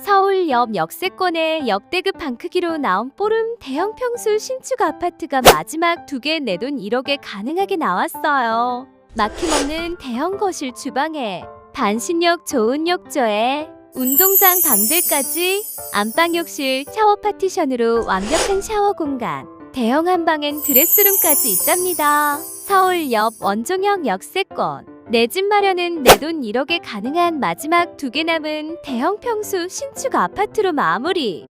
서울 옆 역세권에 역대급 방 크기로 나온 뽀름 대형 평수 신축 아파트가 마지막 2개 내 돈 1억에 가능하게 나왔어요. 막힘없는 대형 거실 주방에 반신욕 좋은 욕조에 운동장 방들까지 안방 욕실 샤워 파티션으로 완벽한 샤워 공간, 대형 한방엔 드레스룸까지 있답니다. 서울 옆 원종형 역세권 내 집 마련은 내 돈 1억에 가능한 마지막 2개 남은 대형 평수 신축 아파트로 마무리.